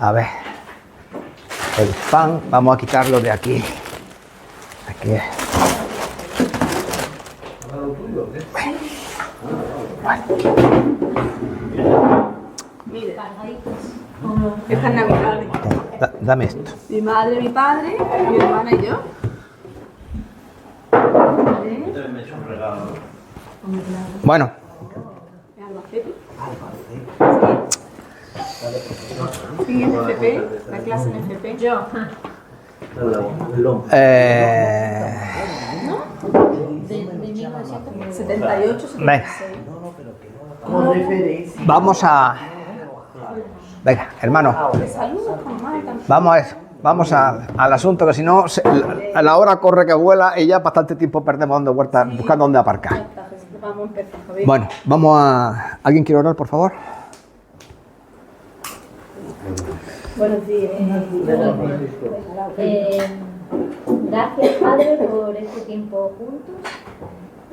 A ver. El pan, vamos a quitarlo de aquí. Aquí es. Mire, estas navidades. Dame esto. Mi madre, mi padre, mi hermana y yo. Bueno. Albacete. Sí, en FP, la clase en FP. Yo. 78, 76. Venga. Vamos a... Venga, hermano. Vamos al asunto, que si no, a la hora corre que vuela y ya bastante tiempo perdemos dando vueltas, buscando dónde aparcar. Vamos a empezar, Javier. Bueno, vamos a... ¿Alguien quiere orar, por favor? Buenos días. Gracias, Padre, por este tiempo juntos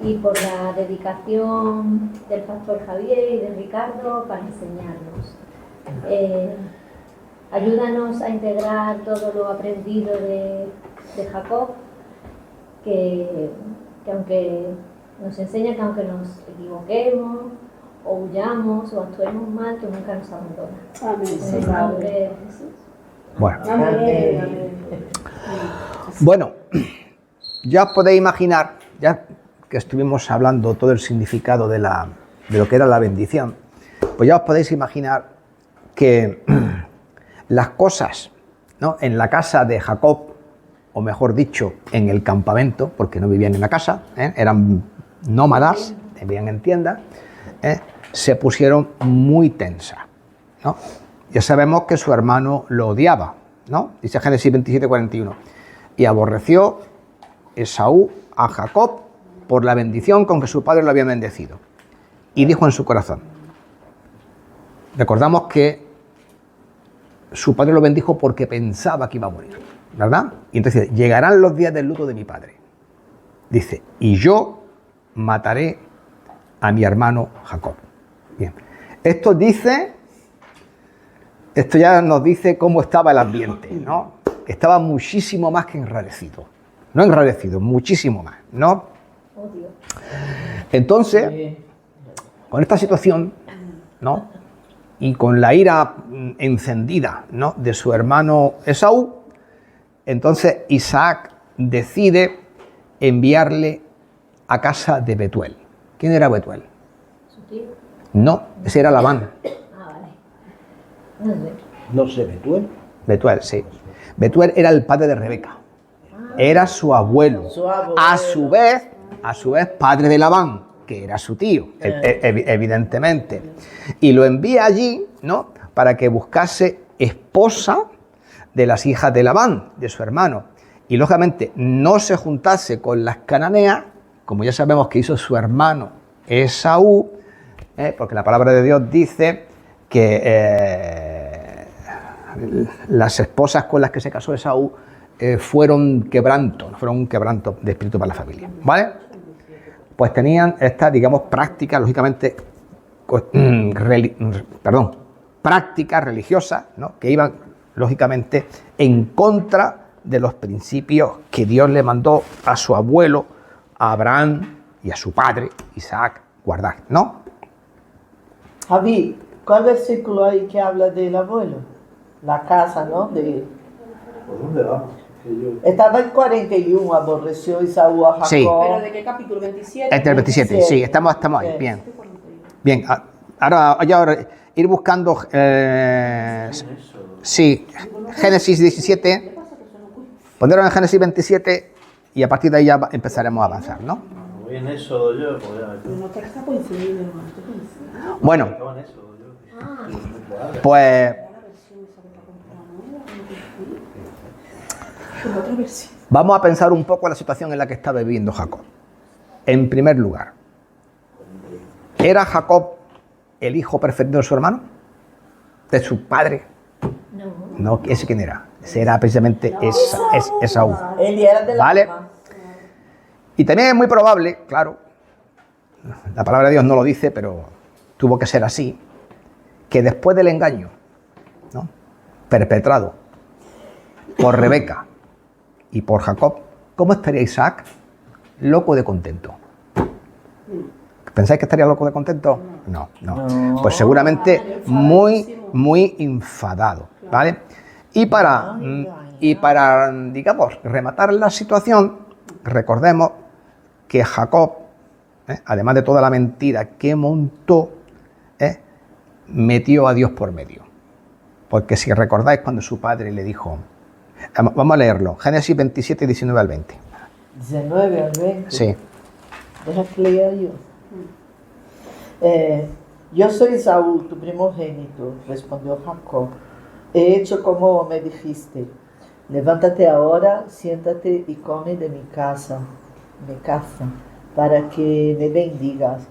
y por la dedicación del pastor Javier y de Ricardo para enseñarnos. Ayúdanos a integrar todo lo aprendido de Jacob, que aunque nos enseña que aunque nos equivoquemos o huyamos o actuemos mal, tú nunca nos abandonas. Amén. En el nombre de Jesús. Bueno. Amén. Bueno, ya os podéis imaginar, ya que estuvimos hablando todo el significado de lo que era la bendición, pues ya os podéis imaginar que las cosas, ¿no?, en la casa de Jacob, o mejor dicho, en el campamento, porque no vivían en la casa, eran nómadas, vivían en tiendas, se pusieron muy tensas, ¿no? Ya sabemos que su hermano lo odiaba, ¿no? Dice Génesis 27:41. Y aborreció Esaú a Jacob por la bendición con que su padre lo había bendecido. Y dijo en su corazón. Recordamos que su padre lo bendijo porque pensaba que iba a morir, ¿verdad? Y entonces llegarán los días del luto de mi padre. Dice, y yo mataré a mi hermano Jacob. Bien. Esto ya nos dice cómo estaba el ambiente, ¿no? Estaba muchísimo más que enrarecido. No enrarecido, muchísimo más, ¿no? Odio. Entonces, con esta situación, ¿no?, y con la ira encendida, ¿no?, de su hermano Esaú, entonces Isaac decide enviarle a casa de Betuel. ¿Quién era Betuel? ¿Su tío? No, ese era Labán. Ah, vale. No sé. No sé, Betuel. Betuel, sí. Betuel era el padre de Rebeca. Era su abuelo. A su vez, padre de Labán, que era su tío, evidentemente. Y lo envía allí, ¿no?, para que buscase esposa de las hijas de Labán, de su hermano. Y lógicamente no se juntase con las cananeas, como ya sabemos que hizo su hermano Esaú, porque la palabra de Dios dice que las esposas con las que se casó Esaú fueron un quebranto de espíritu para la familia, ¿vale? Pues tenían estas, digamos, prácticas, lógicamente, prácticas religiosas, ¿no?, que iban, lógicamente, en contra de los principios que Dios le mandó a su abuelo, a Abraham y a su padre, Isaac, guardar, ¿no? Javi, ¿cuál versículo hay que habla del abuelo? La casa, ¿no? ¿Por dónde vamos? Estaba en 41, aborreció Esaú a Jacob. Sí. ¿Pero de qué capítulo? 27. Este es el 27, sí, estamos ahí, bien. Bien, ahora ir buscando, sí, Génesis 17, ponerlo en Génesis 27 y a partir de ahí ya empezaremos a avanzar, ¿no? Voy en Éxodo yo, pues ya. No te está coincidiendo, hermano. Está coincidiendo. Bueno, Estaba en Éxodo yo. pues Otra versión. vamos a pensar un poco en la situación en la que está viviendo Jacob. En primer lugar, ¿era Jacob el hijo preferido de su hermano? ¿De su padre? No. No, ¿ese quién era? Ese era precisamente Esaú. Él era de la ¿Vale? mamá. Y también es muy probable, claro, la palabra de Dios no lo dice, pero tuvo que ser así, que después del engaño, ¿no?, perpetrado por Rebeca y por Jacob, ¿cómo estaría Isaac? Loco de contento. ¿Pensáis que estaría loco de contento? No, no. No. Pues seguramente muy enfadado, ¿vale? Y para, digamos, rematar la situación, recordemos que Jacob, además de toda la mentira que montó, metió a Dios por medio. Porque si recordáis cuando su padre le dijo, vamos a leerlo, Génesis 27, 19 al 20. 19 al 20. Sí. Deja que lea yo. Yo soy Saúl, tu primogénito, respondió Jacob. He hecho como me dijiste. Levántate ahora, siéntate y come de mi casa, para que me bendigas.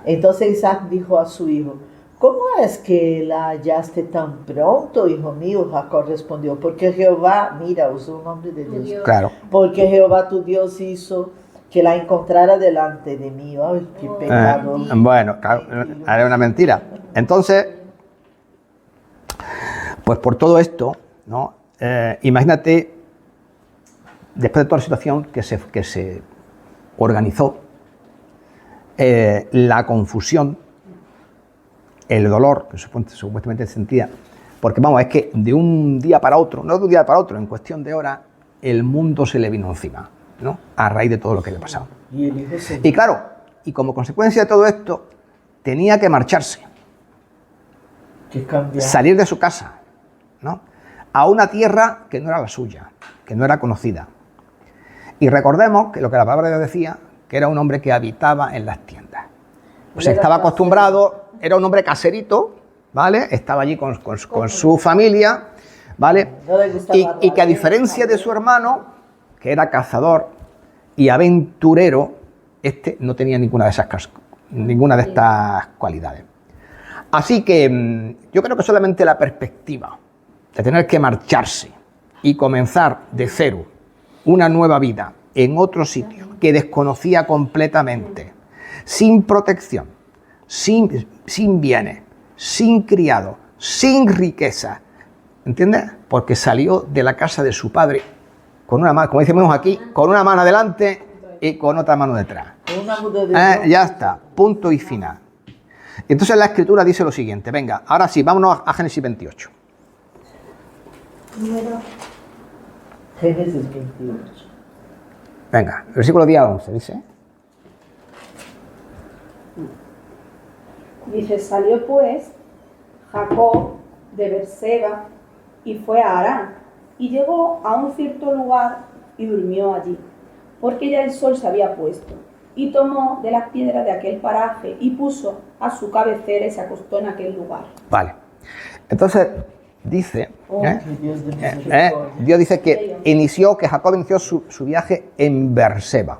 Entonces Isaac dijo a su hijo, ¿cómo es que la hallaste tan pronto, hijo mío? Jacob respondió, porque Jehová, mira, usó un nombre de Dios. Claro. Porque Jehová tu Dios hizo que la encontrara delante de mí. Ay, qué pecado. Bueno, claro, era una mentira. Entonces, pues por todo esto, ¿no? Imagínate, después de toda la situación que se organizó, la confusión, el dolor que supuestamente sentía, porque vamos, es que de un día para otro, no de un día para otro, en cuestión de horas, el mundo se le vino encima, ¿no? A raíz de todo lo que había pasado. Y el hijo se... Y claro, y como consecuencia de todo esto, tenía que marcharse, que cambia. salir de su casa, ¿no? A una tierra que no era la suya, que no era conocida. Y recordemos que lo que la palabra de Dios decía, que era un hombre que habitaba en las tiendas. O sea, estaba acostumbrado, era un hombre caserito, ¿vale? Estaba allí con su familia, ¿vale? No le gustaba Y que a diferencia de su hermano, que era cazador y aventurero, este no tenía ninguna de estas cualidades. Así que yo creo que solamente la perspectiva de tener que marcharse y comenzar de cero una nueva vida en otro sitio que desconocía completamente, sin protección, sin bienes, sin criado, sin riqueza, ¿entiendes? Porque salió de la casa de su padre con una mano, como decimos aquí, con una mano adelante y con otra mano detrás. Una muda de Ya está, punto y final. Entonces la Escritura dice lo siguiente, venga, ahora sí, vámonos a Génesis 28. Génesis 28. Venga, versículo día 11, dice. Dice, salió pues Jacob de Berseba y fue a Harán, y llegó a un cierto lugar y durmió allí, porque ya el sol se había puesto, y tomó de las piedras de aquel paraje y puso a su cabecera y se acostó en aquel lugar. Vale, entonces dice, Que Dios de misericordia. Dios dice que Jacob inició su viaje en Berseba,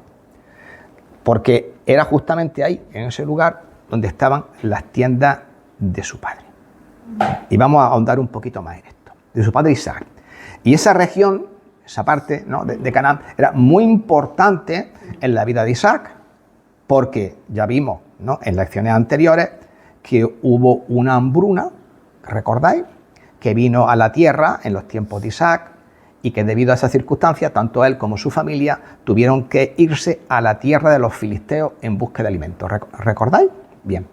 porque era justamente ahí, en ese lugar, donde estaban las tiendas de su padre. Y vamos a ahondar un poquito más en esto, de su padre Isaac. Y esa región, esa parte, ¿no?, de Canaán, era muy importante en la vida de Isaac, porque ya vimos, ¿no?, en lecciones anteriores que hubo una hambruna, ¿recordáis?, que vino a la tierra en los tiempos de Isaac y que debido a esa circunstancia, tanto él como su familia tuvieron que irse a la tierra de los filisteos en busca de alimentos. ¿Recordáis? Bien.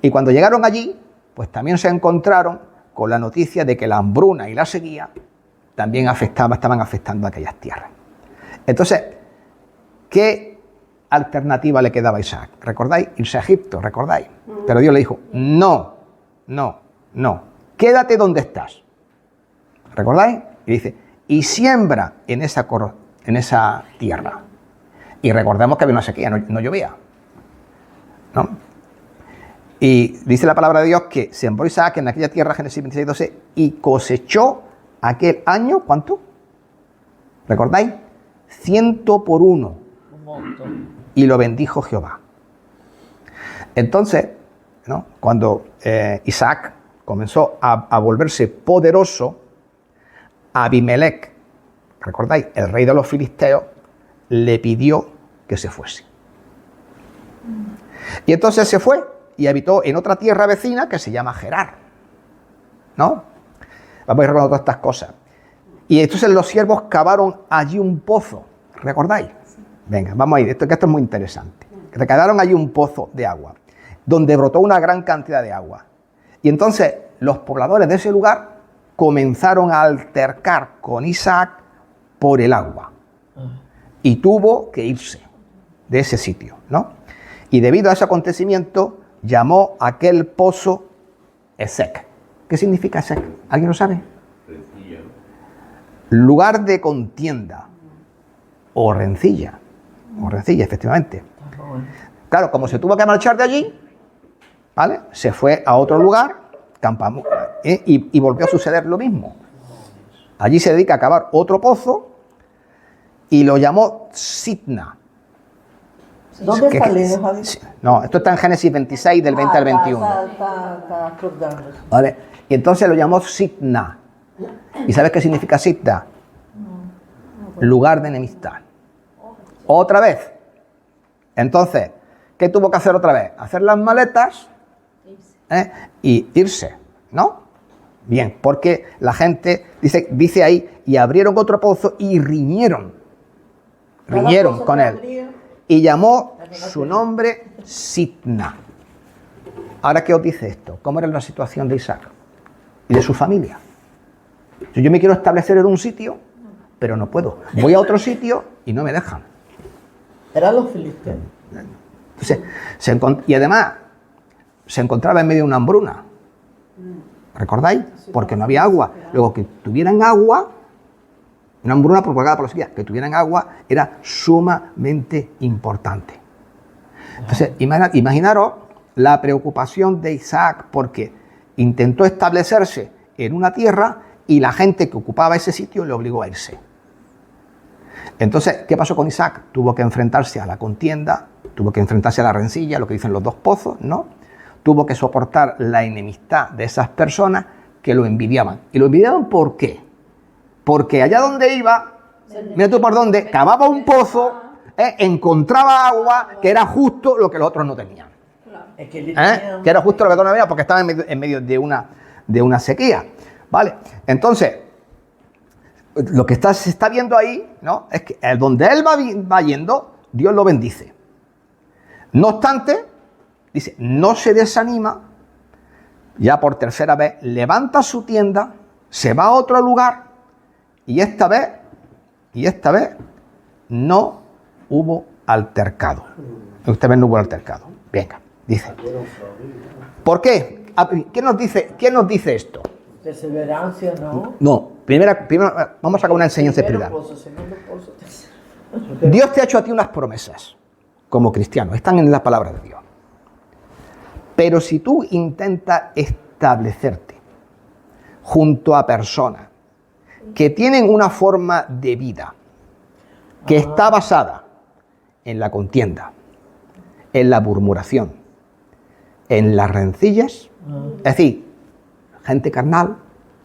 Y cuando llegaron allí, pues también se encontraron con la noticia de que la hambruna y la sequía también estaban afectando a aquellas tierras. Entonces, ¿qué alternativa le quedaba a Isaac? ¿Recordáis? Irse a Egipto, ¿recordáis? Pero Dios le dijo, no, quédate donde estás. ¿Recordáis? Y dice, y siembra en esa tierra. Y recordemos que había una sequía, no llovía, ¿no? Y dice la palabra de Dios que sembró Isaac en aquella tierra, Génesis 26, 12, y cosechó aquel año, ¿cuánto? ¿Recordáis? 100 por 1. Un montón. Y lo bendijo Jehová. Entonces, ¿no?, cuando Isaac comenzó a volverse poderoso, Abimelech, ¿recordáis?, el rey de los filisteos, le pidió que se fuese. Y entonces se fue y habitó en otra tierra vecina que se llama Gerar, ¿no? Vamos a ir recordando todas estas cosas. Y entonces los siervos cavaron allí un pozo. ¿Recordáis? Venga, vamos a ir. Esto es muy interesante. Recavaron allí un pozo de agua, donde brotó una gran cantidad de agua. Y entonces los pobladores de ese lugar comenzaron a altercar con Isaac por el agua. Y tuvo que irse de ese sitio, ¿no? Y debido a ese acontecimiento, llamó a aquel pozo Esek. ¿Qué significa Esek? ¿Alguien lo sabe? Lugar de contienda o rencilla. O rencilla, efectivamente. Claro, como se tuvo que marchar de allí, ¿vale? Se fue a otro lugar, y volvió a suceder lo mismo. Allí se dedica a cavar otro pozo y lo llamó Sitna. ¿Dónde está lejos, Javi? No, esto está en Génesis 26, del 20 al 21. Está acordándose. ¿Vale? Y entonces lo llamó Sitna. ¿Y sabes qué significa Sitna? Lugar de enemistad. Otra vez. Entonces, ¿qué tuvo que hacer otra vez? Hacer las maletas y irse, ¿no? Bien, porque la gente, dice ahí, y abrieron otro pozo y riñeron con él. Y llamó su nombre Sitna. Ahora, ¿qué os dice esto? ¿Cómo era la situación de Isaac y de su familia? Si yo me quiero establecer en un sitio, pero no puedo. Voy a otro sitio y no me dejan. Eran los filisteos. Entonces, y además, se encontraba en medio de una hambruna. ¿Recordáis? Porque no había agua. Luego, que tuvieran agua, una hambruna provocada por la sequía, que tuvieran agua era sumamente importante. Entonces, imaginaros la preocupación de Isaac, porque intentó establecerse en una tierra y la gente que ocupaba ese sitio le obligó a irse. Entonces, ¿qué pasó con Isaac? Tuvo que enfrentarse a la contienda, tuvo que enfrentarse a la rencilla, lo que dicen los dos pozos, ¿no? Tuvo que soportar la enemistad de esas personas que lo envidiaban. ¿Y lo envidiaban por qué? Porque allá donde iba, mira tú por dónde, cavaba un pozo, encontraba agua, que era justo lo que los otros no tenían. Que era justo lo que los otros no tenían porque estaban en medio de una sequía. ¿Vale? Entonces, lo que se está viendo ahí, ¿no? Es que donde él va yendo, Dios lo bendice. No obstante, dice, no se desanima, ya por tercera vez, levanta su tienda, se va a otro lugar, y esta vez no hubo altercado. Esta vez no hubo altercado. Venga, dice. ¿Por qué? ¿Qué nos dice esto? Perseverancia, ¿no? No, primero vamos a sacar una enseñanza espiritual. Dios te ha hecho a ti unas promesas, como cristiano, están en la palabra de Dios. Pero si tú intentas establecerte junto a personas que tienen una forma de vida que está basada en la contienda, en la murmuración, en las rencillas, es decir, gente carnal,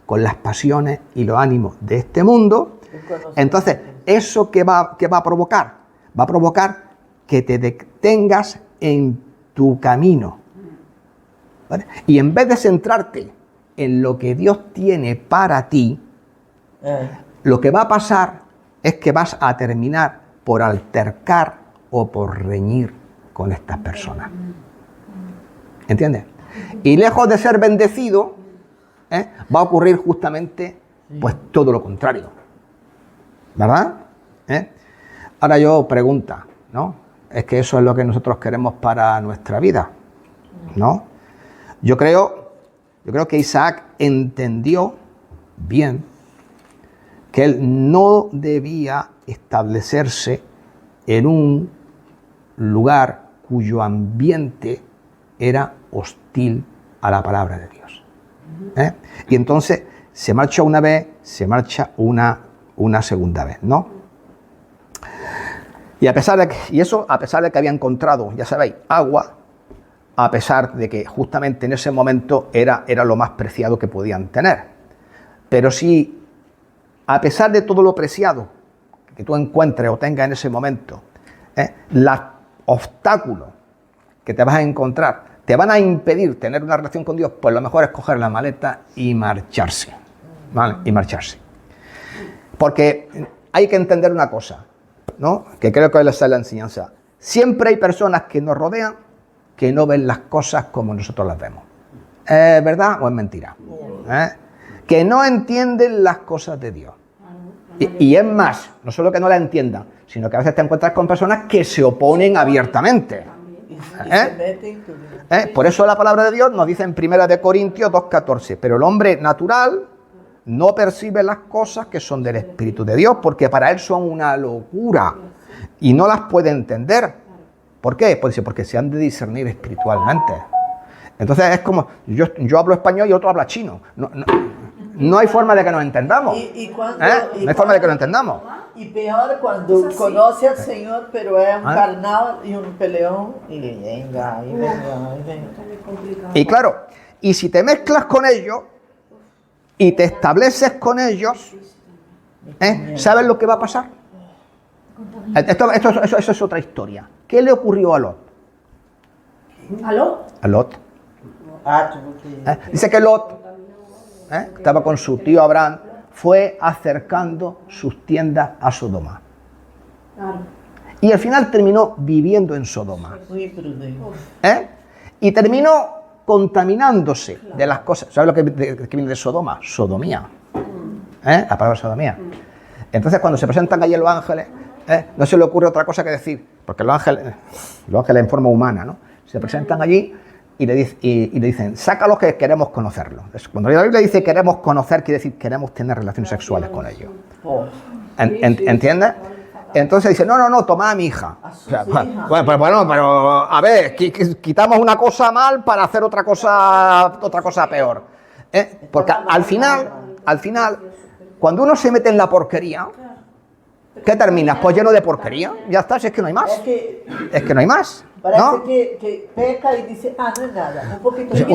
con las pasiones y los ánimos de este mundo, entonces, ¿eso qué va a provocar? Va a provocar que te detengas en tu camino, ¿vale? Y en vez de centrarte en lo que Dios tiene para ti, lo que va a pasar es que vas a terminar por altercar o por reñir con estas personas. ¿Entiendes? Y lejos de ser bendecido, va a ocurrir justamente pues todo lo contrario. ¿Verdad? Ahora yo pregunta, ¿no? Es que eso es lo que nosotros queremos para nuestra vida, ¿no? Yo creo que Isaac entendió bien que él no debía establecerse en un lugar cuyo ambiente era hostil a la palabra de Dios. Y entonces se marcha una vez, se marcha una segunda vez, ¿no? Y a pesar de que había encontrado, ya sabéis, agua, a pesar de que justamente en ese momento era lo más preciado que podían tener. Pero si, a pesar de todo lo preciado que tú encuentres o tengas en ese momento, los obstáculos que te vas a encontrar te van a impedir tener una relación con Dios, pues lo mejor es coger la maleta y marcharse. ¿vale? Y marcharse. Porque hay que entender una cosa, ¿no? Que creo que esa es la enseñanza. Siempre hay personas que nos rodean que no ven las cosas como nosotros las vemos. ¿Es verdad o es mentira? Que no entienden las cosas de Dios. Y es más, no solo que no las entiendan, sino que a veces te encuentras con personas que se oponen abiertamente. Y se meten con- Por eso la palabra de Dios nos dice en 1 de Corintios 2:14, pero el hombre natural no percibe las cosas que son del Espíritu de Dios, porque para él son una locura y no las puede entender. ¿Por qué? Pues porque se han de discernir espiritualmente. Entonces es como, yo hablo español y otro habla chino. No hay forma de que nos entendamos. Y cuando, No hay forma de que nos entendamos. Y peor cuando conoce al Señor, pero es un carnal y un peleón. Y venga, y venga, y venga. Y claro, y si te mezclas con ellos y te estableces con ellos, ¿sabes lo que va a pasar? Eso es otra historia. ¿Qué le ocurrió a Lot? ¿Aló? A Lot. Ah, tuvo que... Dice que Lot estaba con su tío Abraham, fue acercando sus tiendas a Sodoma. Claro. Y al final terminó viviendo en Sodoma. Muy prudente. Y terminó contaminándose de las cosas. ¿Sabes lo que viene de Sodoma? Sodomía. La palabra sodomía. Entonces cuando se presentan allí los ángeles, no se le ocurre otra cosa que decir, porque los ángeles en forma humana, ¿no? Se presentan allí y le dicen, sácalos que queremos conocerlos. Cuando la Biblia dice queremos conocer, quiere decir queremos tener relaciones sexuales con ellos. Oh. ¿Entiendes? Entonces dice, no, toma a mi hija. A sus O sea, hijas. bueno, pero a ver, quitamos una cosa mal para hacer otra cosa peor. Porque al final, cuando uno se mete en la porquería, ¿qué terminas? Pues lleno de porquería. Ya está, si es que no hay más. Es que no hay más. Parece ¿No? que peca y dice, no es nada, un poquito. O sea,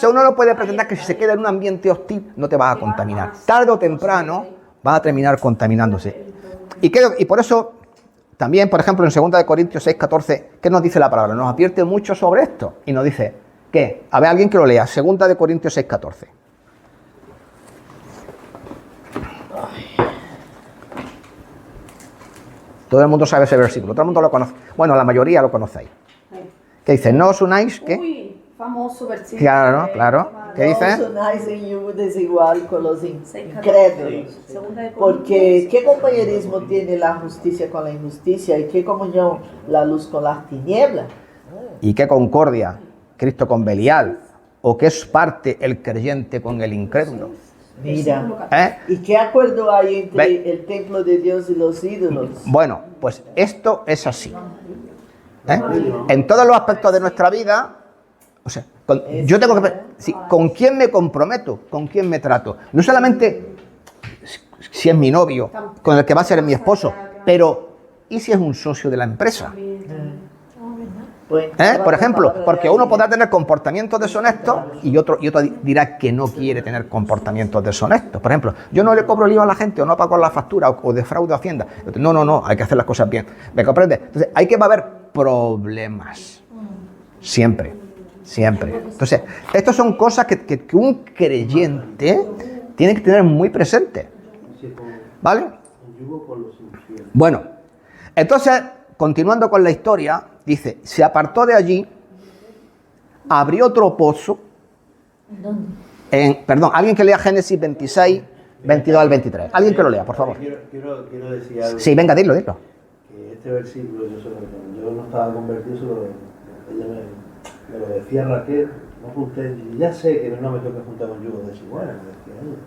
uno no puede pretender que si se queda en un ambiente hostil no te vas a contaminar. Tarde o temprano vas a terminar contaminándose. Y por eso, también, por ejemplo, en 2 de Corintios 6:14, ¿qué nos dice la palabra? Nos advierte mucho sobre esto. Y nos dice, ¿qué? A ver, alguien que lo lea. 2 de Corintios 6:14. Todo el mundo sabe ese versículo, todo el mundo lo conoce. Bueno, la mayoría lo conocéis. ¿Qué dice? No os unáis, ¿qué? Uy, famoso versículo. Claro, ¿no? Claro. ¿Qué dice? No os unáis en yugo desigual con los 6:14. incrédulos. Segunda de Porque Corintios. ¿qué compañerismo tiene la justicia con la injusticia? ¿Y qué comunión la luz con las tinieblas? ¿Y qué concordia? Cristo con Belial. ¿O qué es parte el creyente con el incrédulo? Mira. ¿Y qué acuerdo hay entre Ve. el templo de Dios y los ídolos? Bueno, pues esto es así. En todos los aspectos de nuestra vida, o sea, yo tengo que... Sí, ¿con quién me comprometo? ¿Con quién me trato? No solamente si es mi novio, con el que va a ser mi esposo, pero ¿y si es un socio de la empresa? Bueno, Por ejemplo, porque uno podrá tener comportamientos deshonestos y otro dirá que no quiere tener comportamientos deshonestos. Por ejemplo, yo no le cobro el IVA a la gente o no pago la factura o defraudo a Hacienda. No, hay que hacer las cosas bien. ¿Me comprendes? Entonces, hay que va a haber problemas. Siempre. Entonces, estas son cosas que un creyente tiene que tener muy presente. ¿Vale? Bueno, entonces, continuando con la historia, dice, se apartó de allí, abrió otro pozo. ¿Dónde? Perdón, alguien que lea Génesis 26, 22 al 23. Alguien que lo lea, por favor. Quiero decir algo. Sí, venga, dilo. Que este versículo, yo no estaba convertido, ella me lo decía Raquel, no junté, ya sé que no me toca juntar con yugos desiguales, me decía ella.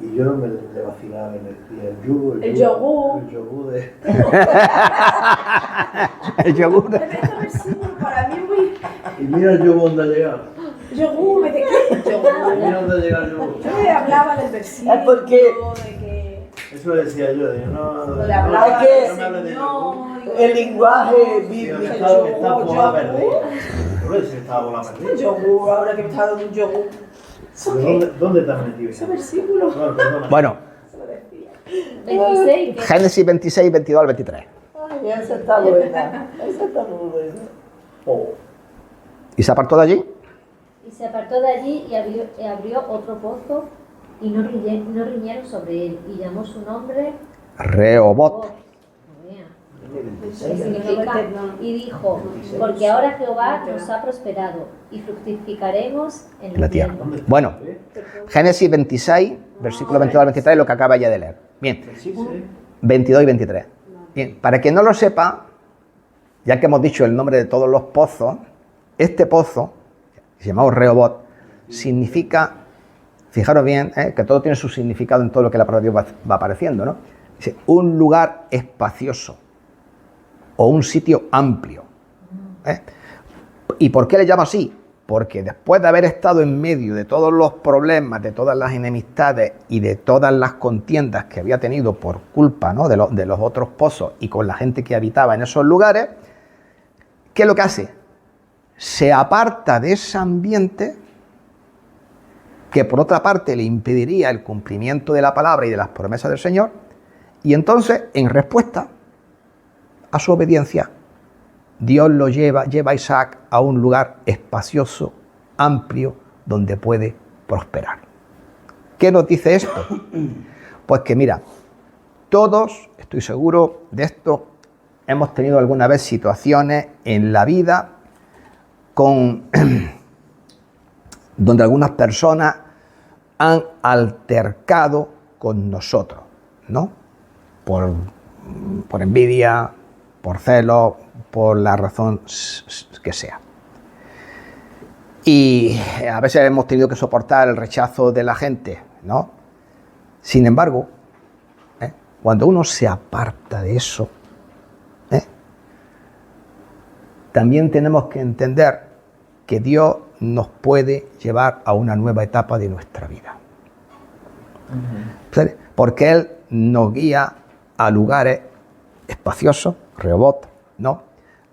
Y yo me le vacilaba, me decía el yugo, El yogur. el yogur de... El yogur. Este versículo para mí es muy... Y mira el yugo donde ha llegado. Yogur, ¿de qué? Yogur. Mira dónde ha llegado el yugo. Yo le hablaba del versículo, Es porque- de que... Eso le decía yo, no Le hablaba Es que del no me hables de yogur. Señor. El lenguaje Sí, bíblico. que está por la perdida. Por eso está por la perdida. Yogur, ahora que me está dando un yogur. Pero ¿dónde te has metido? Ese versículo. No, perdona. Bueno, Se lo decía. 26. Génesis 26, 22 al 23. Ay, esa está buena. Esa está muy buena. Oh. ¿Y se apartó de allí? Y se apartó de allí y abrió otro pozo y no riñeron sobre él, y llamó su nombre Rehobot. Que significa, y dijo, porque ahora Jehová nos ha prosperado y fructificaremos en La tierra. tierra. Bueno, Génesis 26, versículo 22 al 23, lo que acaba ya de leer. Bien, 22 y 23. Bien, para quien no lo sepa, ya que hemos dicho el nombre de todos los pozos, este pozo, llamado Rehobot, significa, fijaros bien, que todo tiene su significado en todo lo que la palabra de Dios va apareciendo, ¿no? Dice, un lugar espacioso o un sitio amplio. ¿Y por qué le llama así? Porque después de haber estado en medio de todos los problemas, de todas las enemistades y de todas las contiendas que había tenido por culpa, ¿no?, de los otros pozos y con la gente que habitaba en esos lugares, ¿qué es lo que hace? Se aparta de ese ambiente que por otra parte le impediría el cumplimiento de la palabra y de las promesas del Señor, y entonces, en respuesta a su obediencia, Dios lo lleva a Isaac a un lugar espacioso, amplio, donde puede prosperar. ¿Qué nos dice esto? Pues que mira, todos, estoy seguro de esto, hemos tenido alguna vez situaciones en la vida donde algunas personas han altercado con nosotros, ¿no? Por envidia, por celos, por la razón que sea. Y a veces hemos tenido que soportar el rechazo de la gente, ¿no? Sin embargo, cuando uno se aparta de eso, también tenemos que entender que Dios nos puede llevar a una nueva etapa de nuestra vida. Porque Él nos guía a lugares espaciosos, Rehobot, ¿no?,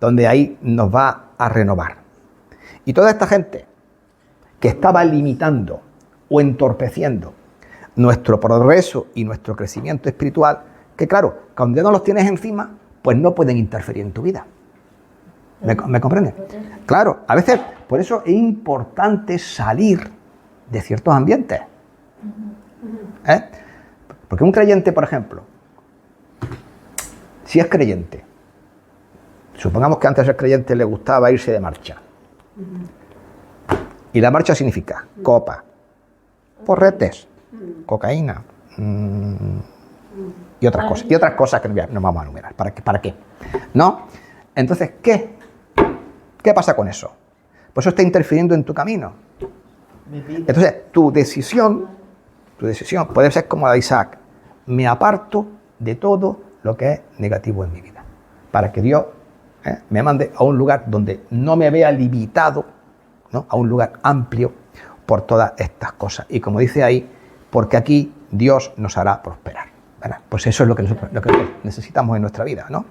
donde ahí nos va a renovar. Y toda esta gente que estaba limitando o entorpeciendo nuestro progreso y nuestro crecimiento espiritual, que claro, cuando ya no los tienes encima, pues no pueden interferir en tu vida. ¿Me comprenden? Claro, a veces, por eso es importante salir de ciertos ambientes. Porque un creyente, por ejemplo, si es creyente, supongamos que antes de ser creyente le gustaba irse de marcha. Y la marcha significa copa, porretes, cocaína y otras cosas que no vamos a enumerar. ¿Para qué? ¿No? Entonces, ¿qué pasa con eso? Pues eso está interfiriendo en tu camino. Entonces, tu decisión puede ser como la de Isaac. Me aparto de todo lo que es negativo en mi vida, para que Dios me mande a un lugar donde no me vea limitado, ¿no?, a un lugar amplio por todas estas cosas. Y como dice ahí, porque aquí Dios nos hará prosperar, ¿verdad? Pues eso es lo que necesitamos en nuestra vida, ¿no?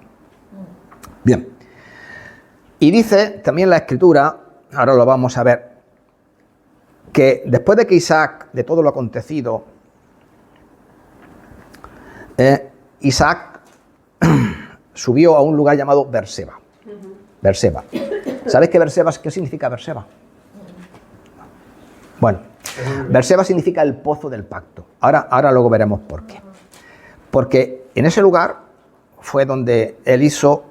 Bien. Y dice también la Escritura, ahora lo vamos a ver, que después de que Isaac, de todo lo acontecido, Isaac subió a un lugar llamado Berseba. Berseba. ¿Sabéis qué significa Berseba? Bueno, Berseba significa el pozo del pacto. Ahora luego veremos por qué. Porque en ese lugar fue donde él hizo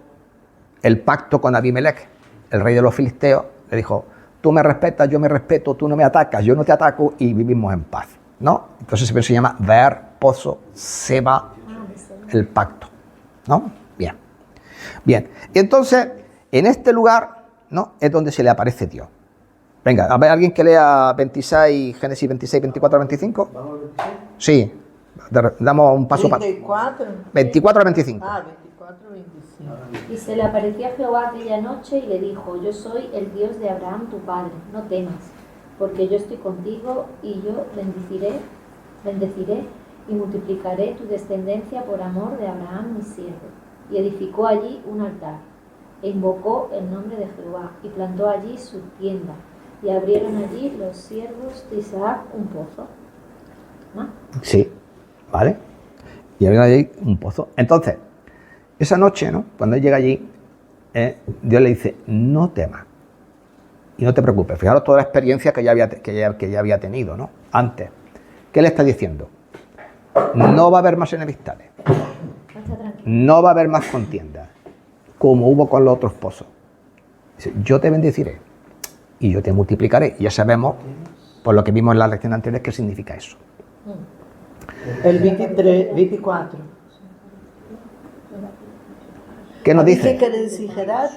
el pacto con Abimelech, el rey de los filisteos. Le dijo, tú me respetas, yo me respeto, tú no me atacas, yo no te ataco y vivimos en paz, ¿no? Entonces se llama Ver, pozo, Seba, el pacto, ¿no? Bien. Bien. Y entonces, en este lugar, ¿no?, es donde se le aparece Dios. Venga, a ver, ¿alguien que lea Génesis 26, 24 al 25? ¿Vamos al 26? Sí. Damos un paso para... 24 al 25. 24, 25. Y se le apareció a Jehová aquella noche y le dijo, yo soy el Dios de Abraham tu padre, no temas, porque yo estoy contigo y yo bendeciré y multiplicaré tu descendencia por amor de Abraham mi siervo. Y edificó allí un altar, e invocó el nombre de Jehová, y plantó allí su tienda, y abrieron allí los siervos de Isaac un pozo. ¿No? Sí, ¿vale? Y abrieron allí un pozo. Entonces, esa noche, ¿no?, cuando él llega allí, Dios le dice, no temas y no te preocupes. Fijaros toda la experiencia que ya había tenido, ¿no?, antes. ¿Qué le está diciendo? No va a haber más enemistades, Está tranquilo. no va a haber más contiendas, como hubo con los otros pozos. Dice, yo te bendeciré y yo te multiplicaré. Y ya sabemos, por lo que vimos en la lección anterior, qué significa eso. El 23, 24. ¿Qué nos ¿Qué dice? quiere decir Gerard?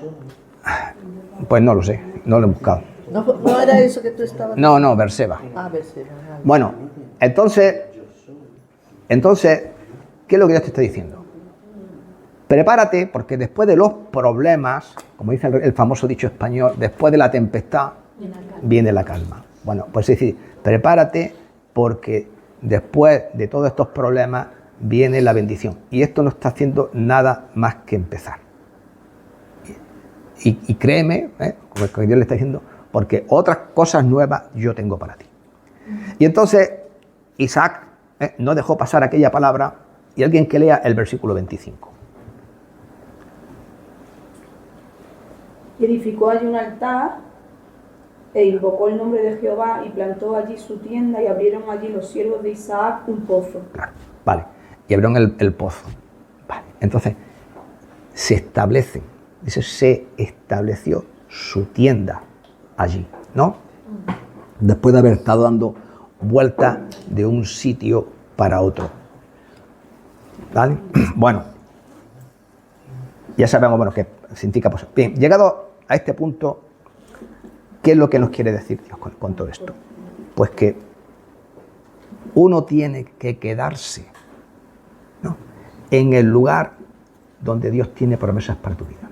Pues no lo sé, no lo he buscado. No era eso que tú estabas No, Berseba. Ah, Berseba. Bueno, entonces, ¿qué es lo que Dios te está diciendo? Prepárate, porque después de los problemas, como dice el famoso dicho español, después de la tempestad viene la calma. Bueno, pues es decir, prepárate porque después de todos estos problemas viene la bendición. Y esto no está haciendo nada más que empezar. Y créeme, como que Dios le está diciendo, porque otras cosas nuevas yo tengo para ti. Y entonces Isaac no dejó pasar aquella palabra, y alguien que lea el versículo 25. Y edificó allí un altar e invocó el nombre de Jehová y plantó allí su tienda y abrieron allí los siervos de Isaac un pozo. Claro, vale. Y abrieron el pozo. Vale. Entonces, se establece, dice, se estableció su tienda allí, ¿no? Después de haber estado dando vueltas de un sitio para otro. ¿Vale? Bueno, ya sabemos, bueno, que significa pues. Bien, llegado a este punto, ¿qué es lo que nos quiere decir Dios con todo esto? Pues que uno tiene que quedarse, ¿no?, en el lugar donde Dios tiene promesas para tu vida.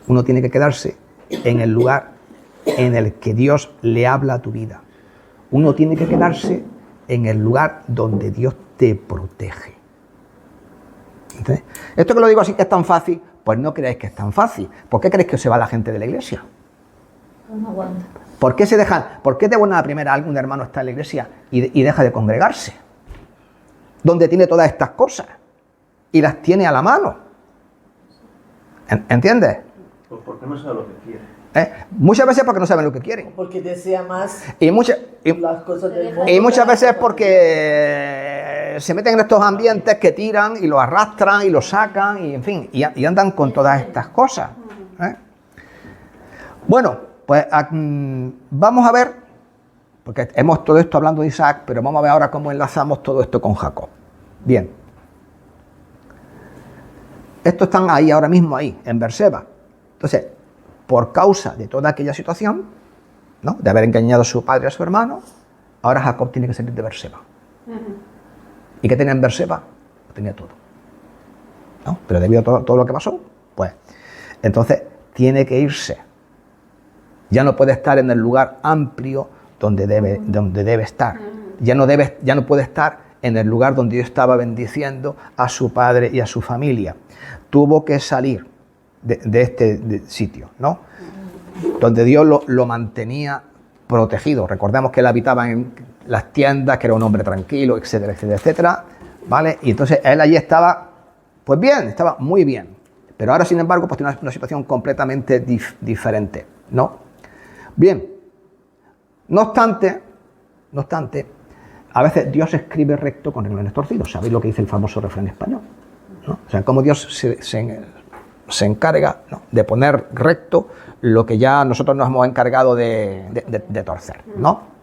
Uno tiene que quedarse en el lugar en el que Dios le habla a tu vida. Uno tiene que quedarse en el lugar donde Dios te protege. ¿Entonces? Esto que lo digo así que es tan fácil, pues no creáis que es tan fácil. ¿Por qué creéis que se va la gente de la iglesia? No aguanta. ¿Por qué se dejan? ¿Por qué de buena primera algún hermano está en la iglesia y deja de congregarse? Donde tiene todas estas cosas y las tiene a la mano. ¿Entiendes? Pues porque no sabe lo que quiere. Muchas veces porque no saben lo que quieren. Porque desea más Y muchas las cosas del mundo. y muchas veces porque se meten en estos ambientes que tiran y los arrastran y los sacan y en fin, y andan con todas estas cosas. Bueno, pues vamos a ver, porque hemos todo esto hablando de Isaac, pero vamos a ver ahora cómo enlazamos todo esto con Jacob. Bien. Estos están ahí ahora mismo, ahí, en Berseba. Entonces, por causa de toda aquella situación, ¿no?, de haber engañado a su padre y a su hermano, ahora Jacob tiene que salir de Berseba. ¿Y qué tenía en Berseba? Lo tenía todo, ¿no? Pero debido a todo lo que pasó, pues, entonces tiene que irse. Ya no puede estar en el lugar amplio donde debe estar. Ya no puede estar en el lugar donde Dios estaba bendiciendo a su padre y a su familia. Tuvo que salir de este sitio, ¿no?, donde Dios lo mantenía protegido. Recordemos que él habitaba en las tiendas, que era un hombre tranquilo, etcétera, etcétera, etcétera, ¿vale? Y entonces él allí estaba, pues bien, estaba muy bien. Pero ahora, sin embargo, pues tiene una situación completamente diferente, ¿no? Bien, no obstante, a veces Dios escribe recto con renglones torcidos. ¿Sabéis lo que dice el famoso refrán español?, ¿no? O sea, cómo Dios se encarga, ¿no?, de poner recto lo que ya nosotros nos hemos encargado de torcer, ¿no?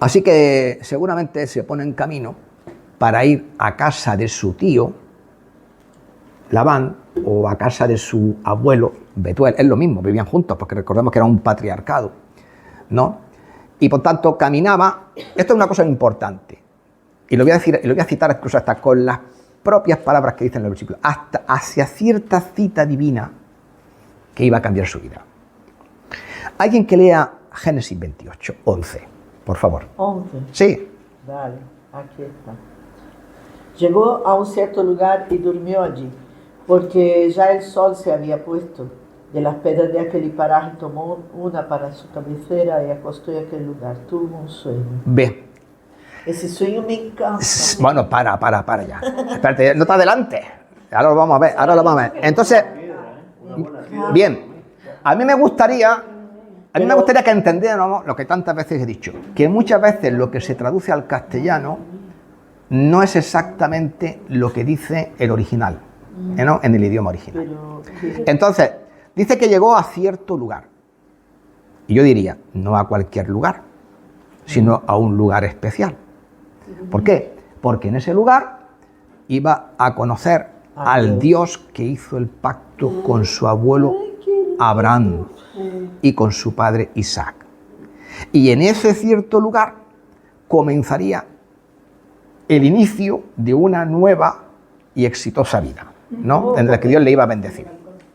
Así que seguramente se pone en camino para ir a casa de su tío Labán o a casa de su abuelo Betuel. Es lo mismo, vivían juntos, porque recordemos que era un patriarcado, ¿no? Y por tanto caminaba. Esto es una cosa importante, y lo voy a citar incluso hasta con las propias palabras que dicen en el versículo, hasta hacia cierta cita divina que iba a cambiar su vida. Alguien que lea Génesis 28, 11, por favor. 11. Sí. Dale, aquí está. Llegó a un cierto lugar y durmió allí, porque ya el sol se había puesto. De las piedras de aquel paraje tomó una para su cabecera y acostó en aquel lugar. Tuvo un sueño. Ve. Ese sueño me encanta. Bueno, para ya. Espérate, no te adelante. Ahora lo vamos a ver, Entonces, bien, a mí me gustaría A mí me gustaría que entendiéramos lo que tantas veces he dicho, que muchas veces lo que se traduce al castellano no es exactamente lo que dice el original, ¿no? En el idioma original. Entonces, dice que llegó a cierto lugar. Y yo diría, no a cualquier lugar, sino a un lugar especial. ¿Por qué? Porque en ese lugar iba a conocer al Dios que hizo el pacto con su abuelo Abraham y con su padre Isaac. Y en ese cierto lugar comenzaría el inicio de una nueva y exitosa vida, ¿no? En la que Dios le iba a bendecir.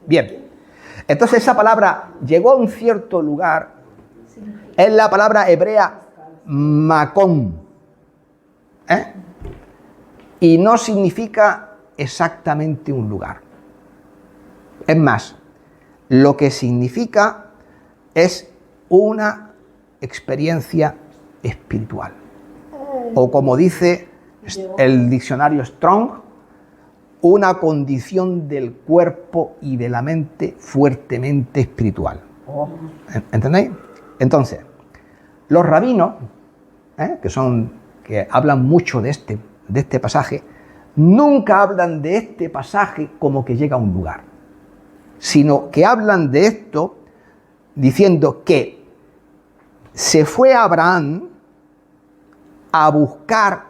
Bien, entonces esa palabra llegó a un cierto lugar, es la palabra hebrea Macón, y no significa exactamente un lugar. Es más, lo que significa es una experiencia espiritual. O como dice el diccionario Strong, una condición del cuerpo y de la mente fuertemente espiritual. ¿Entendéis? Entonces, los rabinos, que hablan mucho de este pasaje, nunca hablan de este pasaje como que llega a un lugar, sino que hablan de esto diciendo que se fue Abraham a buscar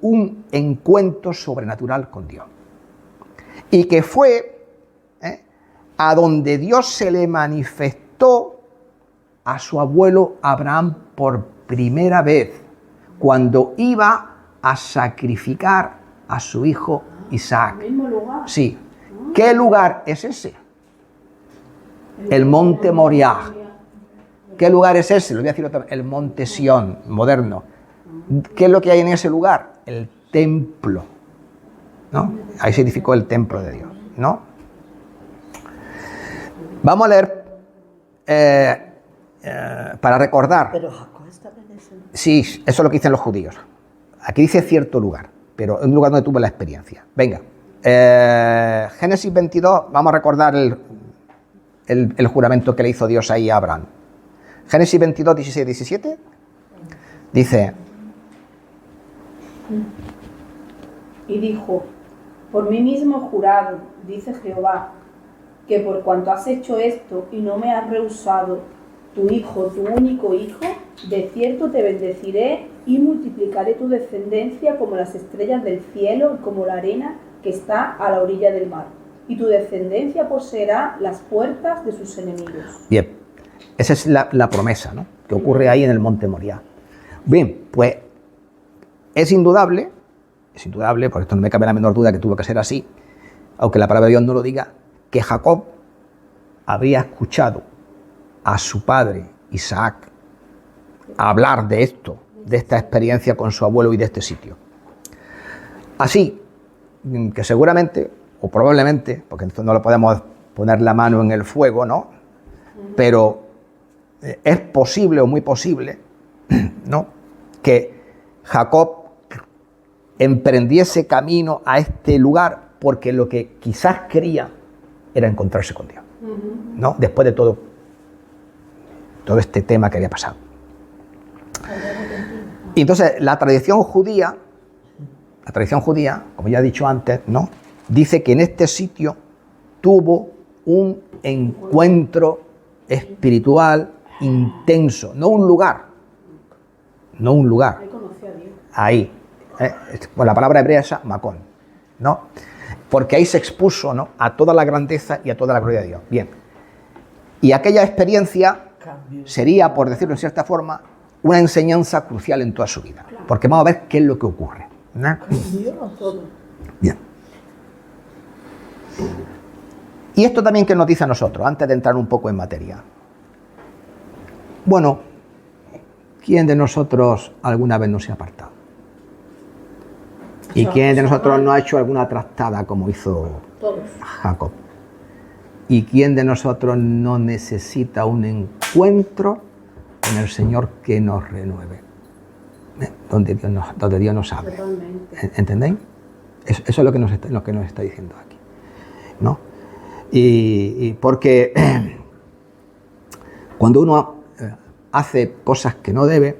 un encuentro sobrenatural con Dios. Y que fue a donde Dios se le manifestó a su abuelo Abraham por primera vez, cuando iba a sacrificar a su hijo Isaac. ¿El mismo lugar? Sí. ¿Qué lugar es ese? El monte Moriah. ¿Qué lugar es ese? Lo voy a decir otra vez. El monte Sión, moderno. ¿Qué es lo que hay en ese lugar? El templo, ¿no? Ahí se edificó el templo de Dios, ¿no? Vamos a leer para recordar. Pero Jacob estaba en ese lugar. Sí, eso es lo que dicen los judíos. Aquí dice cierto lugar, pero un lugar donde tuve la experiencia. Venga, Génesis 22, vamos a recordar el juramento que le hizo Dios ahí a Abraham. Génesis 22, 16, 17, dice: Y dijo, por mí mismo he jurado, dice Jehová, que por cuanto has hecho esto y no me has rehusado tu hijo, tu único hijo, de cierto te bendeciré y multiplicaré tu descendencia como las estrellas del cielo y como la arena que está a la orilla del mar. Y tu descendencia poseerá las puertas de sus enemigos. Bien, esa es la promesa, ¿no?, que ocurre ahí en el monte Moriah. Bien, pues es indudable, por esto no me cabe la menor duda que tuvo que ser así, aunque la palabra de Dios no lo diga, que Jacob habría escuchado a su padre Isaac hablar de esto, de esta experiencia con su abuelo y de este sitio. Así que seguramente, o probablemente, porque entonces no le podemos poner la mano en el fuego, ¿no?, pero es posible o muy posible, ¿no?, que Jacob emprendiese camino a este lugar porque lo que quizás quería era encontrarse con Dios, ¿no?, después de todo este tema que había pasado. Y entonces la tradición judía, como ya he dicho antes, ¿no?, dice que en este sitio tuvo un encuentro espiritual intenso, no un lugar. Ahí conoció a Dios. Ahí, la palabra hebrea es Macón, ¿no?, porque ahí se expuso, ¿no?, a toda la grandeza y a toda la gloria de Dios. Bien, y aquella experiencia sería, por decirlo en cierta forma, una enseñanza crucial en toda su vida, porque vamos a ver qué es lo que ocurre, ¿no? Bien. Y esto también que nos dice a nosotros, antes de entrar un poco en materia. Bueno, ¿quién de nosotros alguna vez no se ha apartado? ¿Y quién de nosotros no ha hecho alguna trastada como hizo Jacob? ¿Y quién de nosotros no necesita un encuentro con el Señor que nos renueve? Donde Dios nos hable. ¿Entendéis? Eso es lo que nos está diciendo aquí, ¿no? Y porque cuando uno hace cosas que no debe,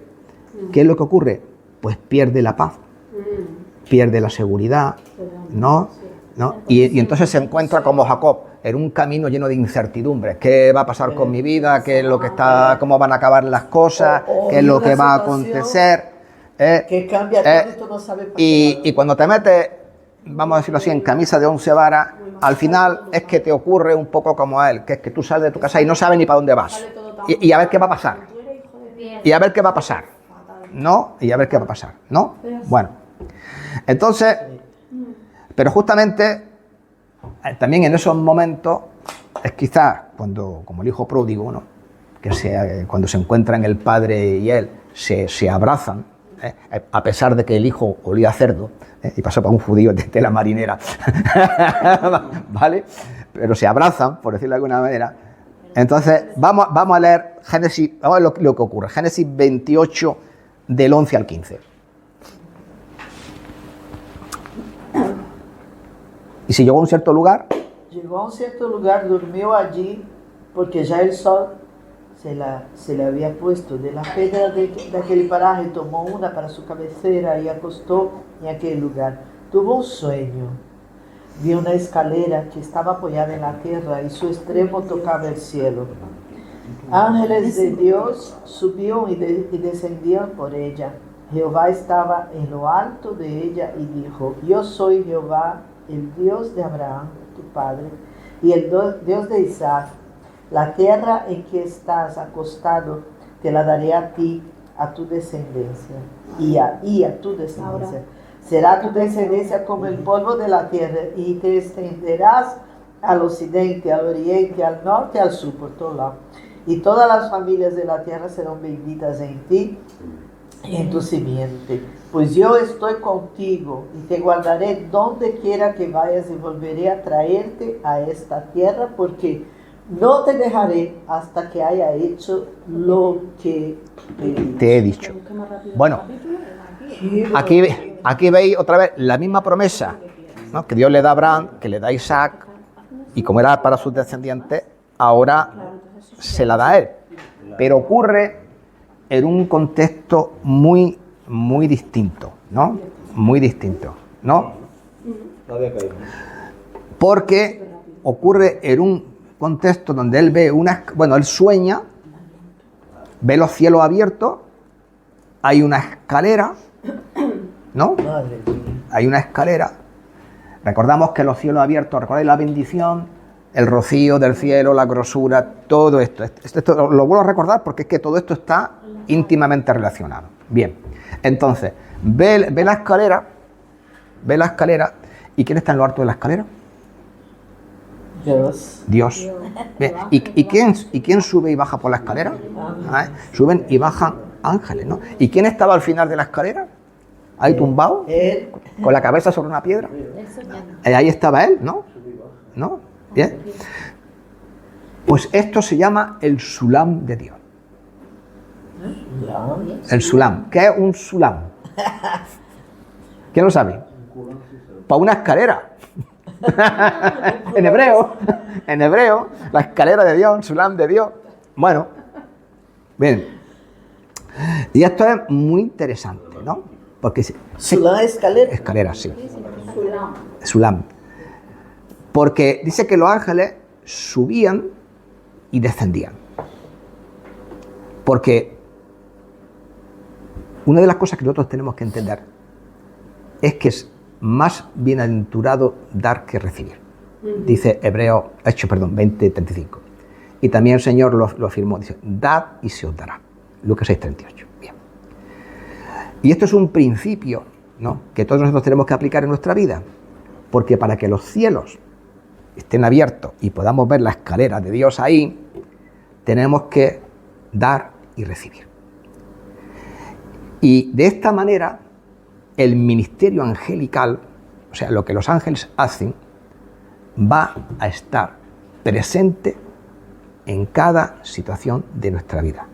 ¿qué es lo que ocurre? Pues pierde la paz, pierde la seguridad, ¿no? Y entonces se encuentra como Jacob en un camino lleno de incertidumbres. ¿Qué va a pasar con mi vida? ¿Qué es lo que está? ¿Cómo van a acabar las cosas? ¿Qué es lo que va a acontecer? Que cambia todo y tú no sabes para qué Y cuando te metes, vamos a decirlo así, en camisa de 11 varas, al final es que te ocurre un poco como a él, que es que tú sales de tu casa y no sabes ni para dónde vas. Y a ver qué va a pasar. Y a ver qué va a pasar. ¿No? Y a ver qué va a pasar. ¿No? Bueno. Entonces, pero justamente, también en esos momentos, es quizás cuando, como el hijo pródigo, ¿no? Cuando se encuentran el padre y él, se abrazan, a pesar de que el hijo olía a cerdo, y pasó para un judío de tela marinera, ¿vale? Pero se abrazan, por decirlo de alguna manera. Entonces, vamos a leer Génesis, vamos a ver lo que ocurre. Génesis 28, del 11 al 15. Y si llegó a un cierto lugar, Llegó a un cierto lugar, durmió allí, porque ya el sol se le había puesto. De la piedra de aquel paraje tomó una para su cabecera y acostó en aquel lugar. Tuvo un sueño. Vio una escalera que estaba apoyada en la tierra y su extremo tocaba el cielo. Ángeles de Dios subían y descendían por ella. Jehová estaba en lo alto de ella y dijo: Yo soy Jehová, el Dios de Abraham, tu padre, y el Dios de Isaac. La tierra en que estás acostado te la daré a ti, a tu descendencia, y a tu descendencia. Será tu descendencia como el polvo de la tierra, y te extenderás al occidente, al oriente, al norte, al sur, por todo lado. Y todas las familias de la tierra serán benditas en ti y en tu simiente. Pues yo estoy contigo y te guardaré donde quiera que vayas y volveré a traerte a esta tierra, porque no te dejaré hasta que haya hecho lo que te he dicho. Bueno, aquí veis otra vez la misma promesa, ¿no? Que Dios le da a Abraham, que le da a Isaac, y como era para sus descendientes, ahora se la da a él. Pero ocurre en un contexto muy, muy distinto, ¿no? Muy distinto, ¿no? Porque ocurre en un contexto donde él ve él sueña, ve los cielos abiertos, hay una escalera, ¿no? Hay una escalera. Recordamos que los cielos abiertos, recordáis la bendición, el rocío del cielo, la grosura, todo esto. Esto lo vuelvo a recordar porque es que todo esto está íntimamente relacionado. Bien, entonces, ve la escalera, ¿y quién está en lo alto de la escalera? Dios. Bien, ¿y quién sube y baja por la escalera? Suben y bajan ángeles, ¿no? ¿Y quién estaba al final de la escalera? Ahí tumbado, con la cabeza sobre una piedra. Ahí estaba él, ¿no? ¿No? Bien. Pues esto se llama el Sulam de Dios. El Sulam. ¿Qué es un Sulam? ¿Quién lo sabe? Para una escalera. En hebreo, la escalera de Dios, el Sulam de Dios. Bueno, bien. Y esto es muy interesante, ¿no? Porque Sulam, escalera. Escalera, sí. Sulam. Porque dice que los ángeles subían y descendían. Porque una de las cosas que nosotros tenemos que entender es que es más bienaventurado dar que recibir. Dice Hechos 20:35. Y también el Señor lo afirmó, dice: dad y se os dará. Lucas 6:38. Bien. Y esto es un principio, ¿no?, que todos nosotros tenemos que aplicar en nuestra vida. Porque para que los cielos estén abiertos y podamos ver la escalera de Dios ahí, tenemos que dar y recibir. Y de esta manera, el ministerio angelical, o sea, lo que los ángeles hacen, va a estar presente en cada situación de nuestra vida.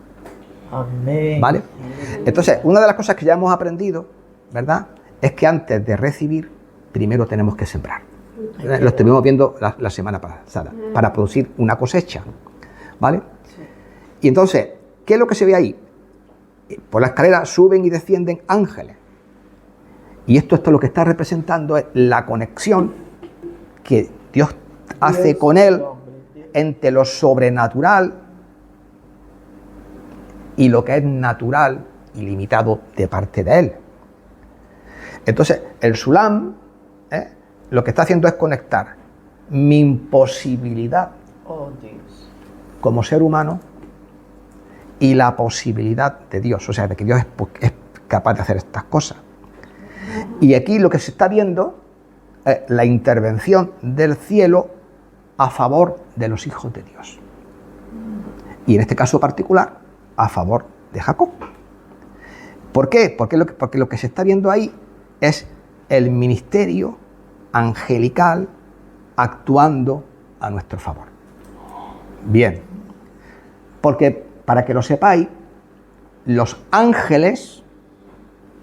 Amén. ¿Vale? Entonces, una de las cosas que ya hemos aprendido, ¿verdad?, es que antes de recibir, primero tenemos que sembrar. Lo estuvimos viendo la semana pasada, para producir una cosecha, ¿vale? Y entonces, ¿qué es lo que se ve ahí? Por la escalera suben y descienden ángeles. Y esto lo que está representando es la conexión que Dios hace con él entre lo sobrenatural y lo que es natural y limitado de parte de él. Entonces, el Sulam lo que está haciendo es conectar mi imposibilidad Oh, Dios. como ser humano y la posibilidad de Dios, o sea, de que Dios es capaz de hacer estas cosas. Y aquí lo que se está viendo es la intervención del cielo a favor de los hijos de Dios. Y en este caso particular, a favor de Jacob. ¿Por qué? Porque lo que se está viendo ahí es el ministerio angelical actuando a nuestro favor. Bien, porque para que lo sepáis, los ángeles,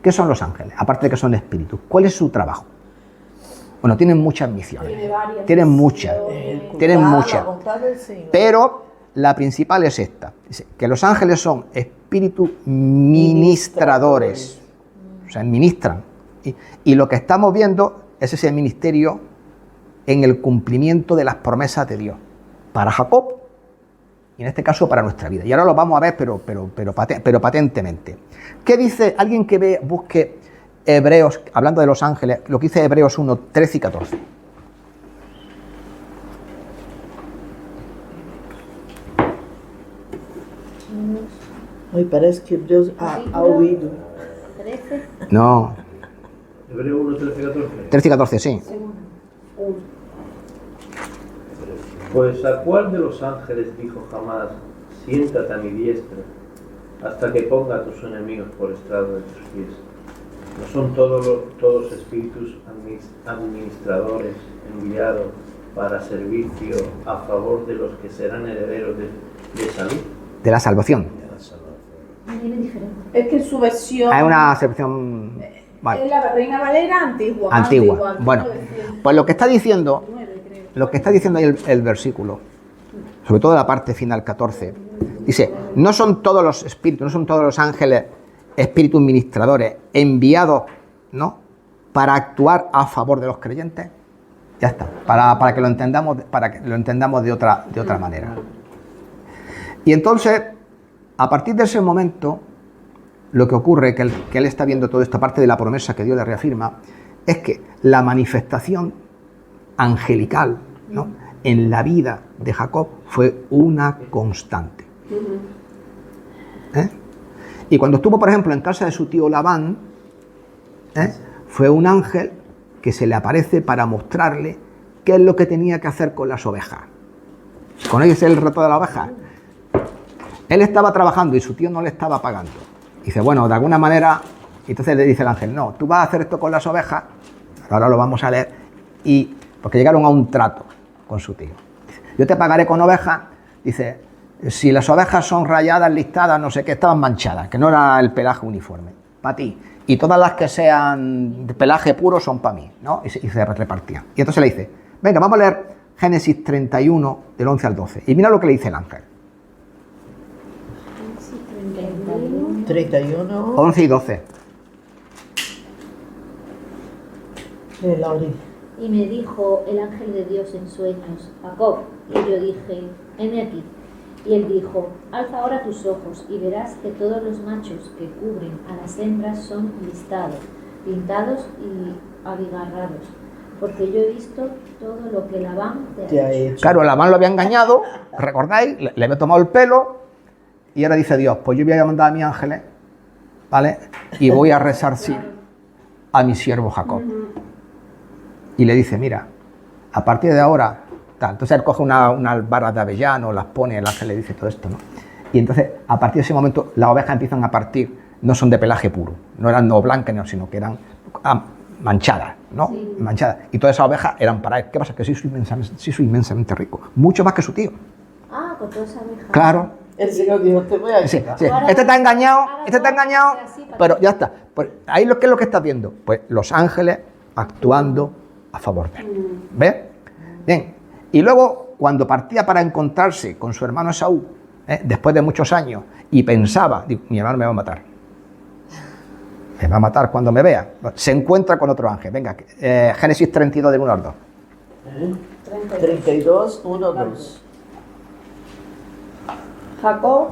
¿qué son los ángeles? Aparte de que son espíritus, ¿cuál es su trabajo? Bueno, tienen muchas misiones, tienen muchas, La voluntad del Señor. pero la principal es esta, dice que los ángeles son espíritus ministradores, o sea, ministran, y lo que estamos viendo es ese ministerio en el cumplimiento de las promesas de Dios, para Jacob, y en este caso para nuestra vida. Y ahora lo vamos a ver, pero patentemente. ¿Qué dice alguien que busque Hebreos, hablando de los ángeles, lo que dice Hebreos 1, 13 y 14? Ay, parece que Hebreos ha oído. 13. No, Hebreo 1, 13, 14. 13 y 14, sí. Pues ¿a cuál de los ángeles dijo jamás, siéntate a mi diestra, hasta que ponga a tus enemigos por estrado de tus pies? ¿No son todos espíritus administradores enviados para servicio a favor de los que serán herederos de salud? De la salvación. Viene diferente. Es que su versión Hay una acepción... Vale. es la Reina Valera antigua. Antigua. Bueno, decir. pues lo que está diciendo, 9, creo. lo que está diciendo ahí el versículo, sobre todo la parte final 14, dice, no son todos los espíritus, no son todos los ángeles espíritus ministradores enviados, ¿no?, para actuar a favor de los creyentes. Ya está, para que lo entendamos de otra manera. Y entonces, a partir de ese momento, lo que ocurre, que él está viendo toda esta parte de la promesa que Dios le reafirma, es que la manifestación angelical, ¿no?, en la vida de Jacob fue una constante. Y cuando estuvo, por ejemplo, en casa de su tío Labán, fue un ángel que se le aparece para mostrarle qué es lo que tenía que hacer con las ovejas. ¿Conoces el reto de la oveja? Él estaba trabajando y su tío no le estaba pagando. Dice, bueno, de alguna manera, entonces le dice el ángel, no, tú vas a hacer esto con las ovejas, ahora lo vamos a leer, y porque llegaron a un trato con su tío. Dice, yo te pagaré con ovejas, dice, si las ovejas son rayadas, listadas, no sé qué, estaban manchadas, que no era el pelaje uniforme, para ti, y todas las que sean de pelaje puro son para mí, ¿no? Y se repartían. Y entonces le dice, venga, vamos a leer Génesis 31, del 11 al 12, y mira lo que le dice el ángel. 31 11 y 12. de Lauri. Y me dijo el ángel de Dios en sueños, Jacob. Y yo dije, heme aquí. Y él dijo, alza ahora tus ojos y verás que todos los machos que cubren a las hembras son listados, pintados y abigarrados, porque yo he visto todo lo que Labán te ha hecho. Claro, Labán lo había engañado, ¿recordáis? Le había tomado el pelo y ahora dice Dios, pues yo voy a mandar a mis ángeles, ¿vale? Y voy a resarcir a mi siervo Jacob. Y le dice, mira, a partir de ahora, tal. Entonces él coge unas barras de avellano, las pone, el ángel le dice todo esto, ¿no? Y entonces, a partir de ese momento, las ovejas empiezan a partir, no son de pelaje puro, no eran no blancas, no, sino que eran manchadas, ¿no? Sí. Manchadas. Y todas esas ovejas eran para él. ¿Qué pasa? Que sí soy inmensamente rico, mucho más que su tío. Ah, con toda esa abeja. Claro. El Señor dijo, te voy a Sí, ayudar. sí. Ahora- Este está engañado, ahora este está todo engañado, sea así para pero ti. ya está. Pues ahí ¿qué es lo que estás viendo? Pues los ángeles actuando a favor de él. ¿Ves? Bien. Y luego, cuando partía para encontrarse con su hermano Esaú, después de muchos años, y pensaba, digo, mi hermano me va a matar. Me va a matar cuando me vea. Se encuentra con otro ángel. Venga, Génesis 32, del 1 al 2. 32, 1, 2. Jacob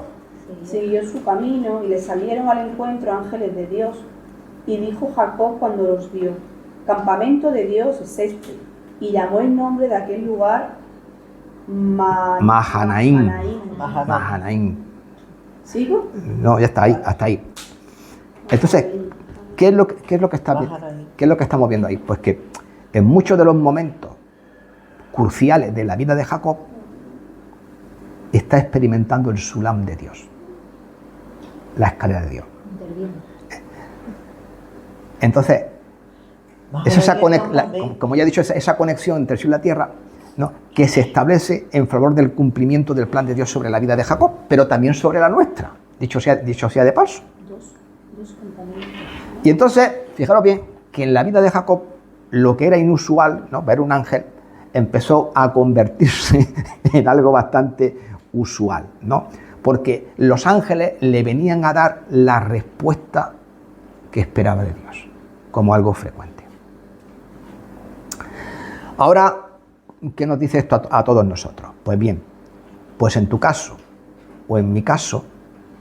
siguió su camino y le salieron al encuentro ángeles de Dios. Y dijo Jacob cuando los vio: campamento de Dios es este. Y llamó el nombre de aquel lugar Mahanaim. Mahanaim. ¿Sigo? No, ya está ahí, hasta ahí. Entonces, ¿qué es lo que estamos viendo ahí? Pues que en muchos de los momentos cruciales de la vida de Jacob está experimentando el sulam de Dios, la escalera de Dios. Entonces, es esa como ya he dicho, esa conexión entre el cielo y la tierra, ¿no?, que se establece en favor del cumplimiento del plan de Dios sobre la vida de Jacob, pero también sobre la nuestra, dicho sea de paso. Dos campamentos. Y entonces, fijaros bien, que en la vida de Jacob, lo que era inusual, ¿no?, ver un ángel, empezó a convertirse en algo bastante usual, ¿no? Porque los ángeles le venían a dar la respuesta que esperaba de Dios, como algo frecuente. Ahora, ¿qué nos dice esto a todos nosotros? Pues bien, pues en tu caso, o en mi caso,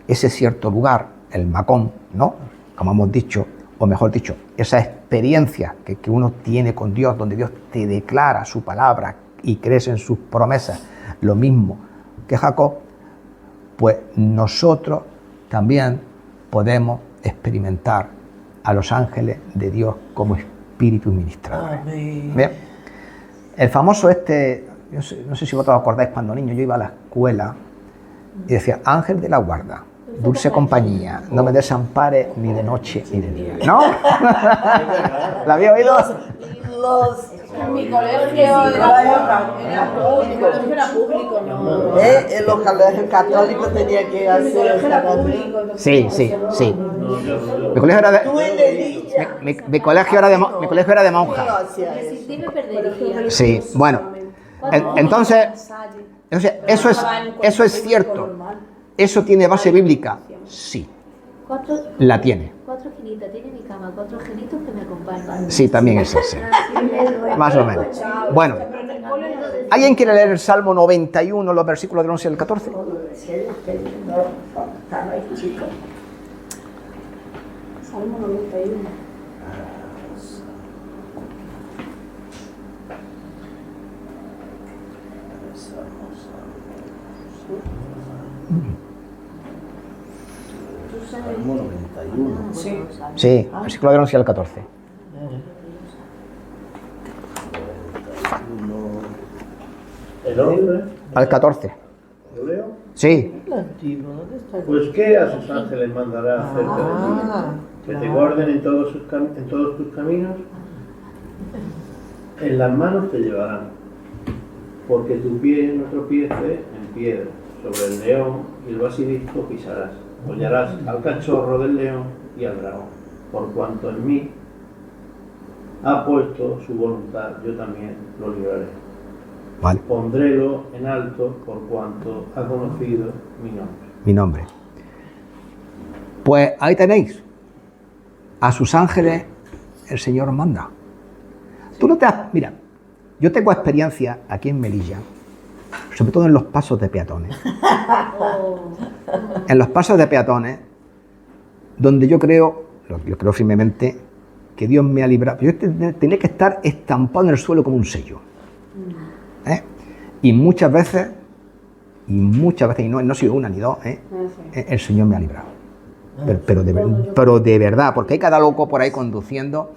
ese cierto lugar, el Macón, ¿no?, como hemos dicho, o mejor dicho, esa experiencia que uno tiene con Dios, donde Dios te declara su palabra y crees en sus promesas, lo mismo que Jacob, pues nosotros también podemos experimentar a los ángeles de Dios como espíritus ministradores. Bien, el famoso no sé si vosotros acordáis, cuando niño yo iba a la escuela y decía: ángel de la guarda, dulce compañía, no me desampare ni de noche ni de día. ¿No? ¿La había oído? En mi colegio era público, ¿no? En los colegios católicos tenía que En mi colegio era hacer. público. entonces Sí, no sí, hacíamos sí. nada. Mi colegio era de, Tú en Elilla. mi colegio era de, mi colegio era de monja. No hacía eso. Sí, me perdería. Sí, bueno, entonces eso es cierto. ¿Eso tiene base bíblica? Sí, la tiene. 4 genitas, tiene mi cama, 4 genitos que me acompañan. Sí, también es así. Más o menos. Bueno, ¿alguien quiere leer el Salmo 91, los versículos del 11 al 14? Salmo 91. Salmo 91. Sí, versículo del 11 al 14. El 11, Al 14. ¿lo leo? Sí, El antiguo, ¿dónde está? Pues ¿qué a sus ángeles mandará acerca de Ah, ti? Que te guarden en todos tus caminos. En las manos te llevarán, porque tu pie no tropiece en piedra. Sobre el león y el basilisco pisarás. Hollarás al cachorro del león y al dragón. Por cuanto en mí ha puesto su voluntad, yo también lo libraré. vale, Pondrélo en alto por cuanto ha conocido mi nombre. mi nombre. Pues ahí tenéis. A sus ángeles el Señor manda. Tú no te has... Mira, yo tengo experiencia aquí en Melilla, sobre todo en los pasos de peatones. En los pasos de peatones, donde yo creo firmemente que Dios me ha librado. Yo tenía que estar estampado en el suelo como un sello. Y muchas veces, y no he sido una ni dos, el Señor me ha librado. Pero de verdad, porque hay cada loco por ahí conduciendo,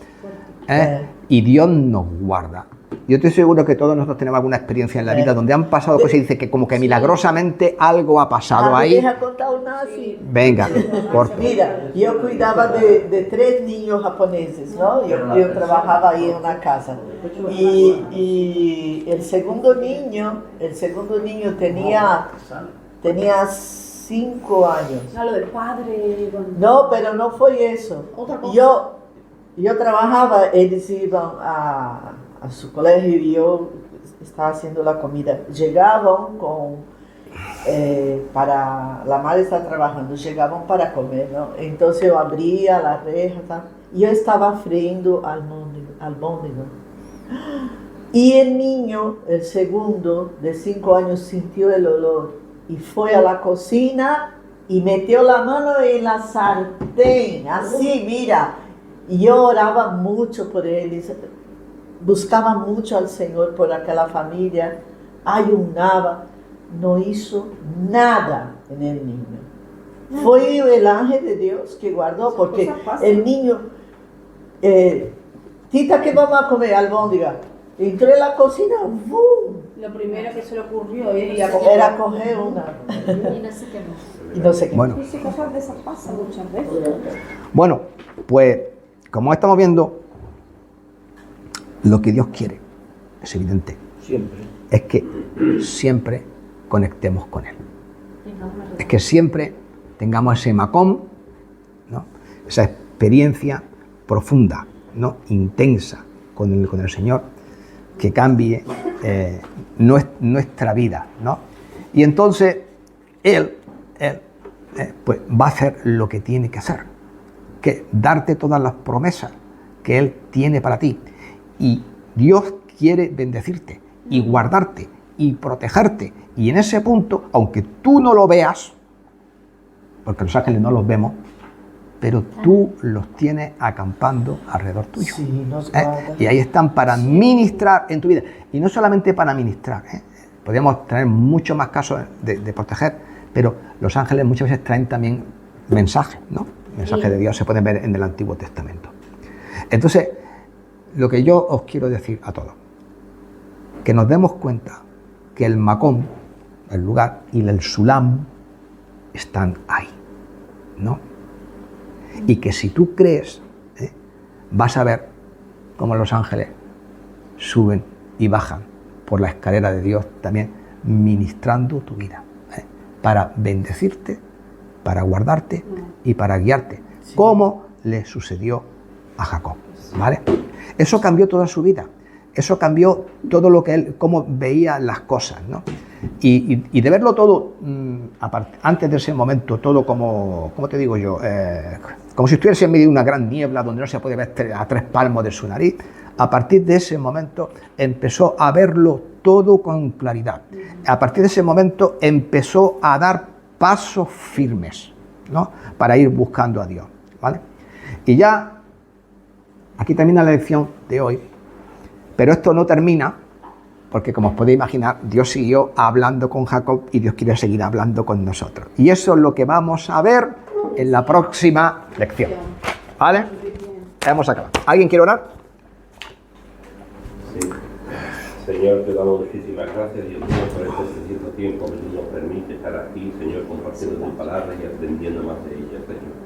y Dios nos guarda. Yo estoy seguro que todos nosotros tenemos alguna experiencia en la vida donde han pasado cosas y dice que como que milagrosamente algo ha pasado ¿Me ahí. deja contar una así? Venga, corto. Mira, yo cuidaba de 3 niños japoneses, ¿no? Yo trabajaba ahí en una casa. Y el segundo niño tenía 5 años. No, lo del padre. No, pero no fue eso. Otra cosa. Yo trabajaba, ellos iban a su colegio y yo estaba haciendo la comida. Llegaban para la madre está trabajando, llegamos para comer, ¿no? Entonces yo abría la reja, tal, y yo estaba friendo albóndiga. Y el niño, el segundo de 5 años, sintió el olor y fue a la cocina y metió la mano en la sartén, así, mira. Y yo oraba mucho por él, y buscaba mucho al Señor por aquella familia, ayunaba, no hizo nada en el niño. Fue el ángel de Dios que guardó, porque el niño, Tita, ¿qué vamos a comer? Albóndiga. Entró en la cocina, ¡boom! Lo primero que se le ocurrió Era coger una. Y no sé qué más. Y no sé qué. Bueno, Sí, cosas de esas pasan muchas veces. bueno, pues como estamos viendo, lo que Dios quiere, es evidente, Siempre. es que siempre conectemos con Él. Es que siempre tengamos ese macón, ¿no? Esa experiencia profunda, ¿no? Intensa con el Señor, que cambie nuestra vida, ¿no? Y entonces Él pues va a hacer lo que tiene que hacer, que darte todas las promesas que Él tiene para ti. Y Dios quiere bendecirte y guardarte y protegerte. Y en ese punto, aunque tú no lo veas, porque los ángeles no los vemos, pero tú los tienes acampando alrededor tuyo. Sí, nos guarda. Y ahí están para ministrar en tu vida. Y no solamente para ministrar, podríamos tener muchos más casos de proteger, pero los ángeles muchas veces traen también mensajes, ¿no? Mensajes de Dios se pueden ver en el Antiguo Testamento. Entonces, lo que yo os quiero decir a todos, que nos demos cuenta que el Macón, el lugar, y el Sulam están ahí, ¿no? Y que si tú crees, vas a ver cómo los ángeles suben y bajan por la escalera de Dios también, ministrando tu vida, para bendecirte, para guardarte y para guiarte, como le sucedió a Jacob, ¿vale? Eso cambió toda su vida, eso cambió todo lo que él, cómo veía las cosas, ¿no? Y de verlo todo, antes de ese momento, todo como te digo yo, como si estuviese en medio de una gran niebla donde no se puede ver a 3 palmos de su nariz, a partir de ese momento empezó a verlo todo con claridad. A partir de ese momento empezó a dar pasos firmes, ¿no? Para ir buscando a Dios, ¿vale? Y ya, aquí termina la lección de hoy, pero esto no termina, porque como os podéis imaginar, Dios siguió hablando con Jacob y Dios quiere seguir hablando con nosotros. Y eso es lo que vamos a ver en la próxima lección, ¿vale? Hemos acabado. ¿Alguien quiere orar? Sí. Señor, te damos muchísimas gracias, Dios mío, por este precioso tiempo que tú nos permites estar aquí, Señor, compartiendo tu palabra y aprendiendo más de ella, Señor.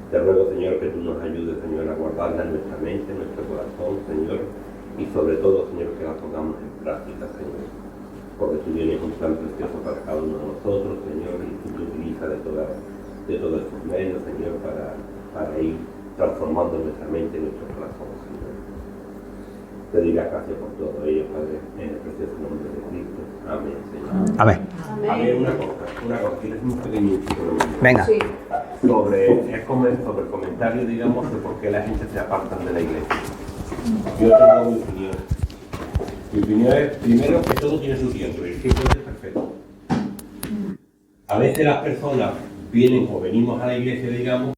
Te ruego, Señor, que tú nos ayudes, Señor, a guardarla en nuestra mente, en nuestro corazón, Señor, y sobre todo, Señor, que la pongamos en práctica, Señor. Porque tú tienes un plan precioso para cada uno de nosotros, Señor, y tú te utilizas de todos estos medios, Señor, para ir transformando nuestra mente y nuestro corazón, Señor. Te doy las gracias por todo ello, Padre, en el precioso nombre de Cristo. Amén, Señor. Amén. Amén. Una cosa, tienes un pequeño título. Venga. Sí. Sobre el comentario, digamos, de por qué la gente se apartan de la iglesia. Yo tengo mi opinión. Mi opinión es, primero, que todo tiene su tiempo, y el tiempo es perfecto. A veces las personas vienen o venimos a la iglesia, digamos,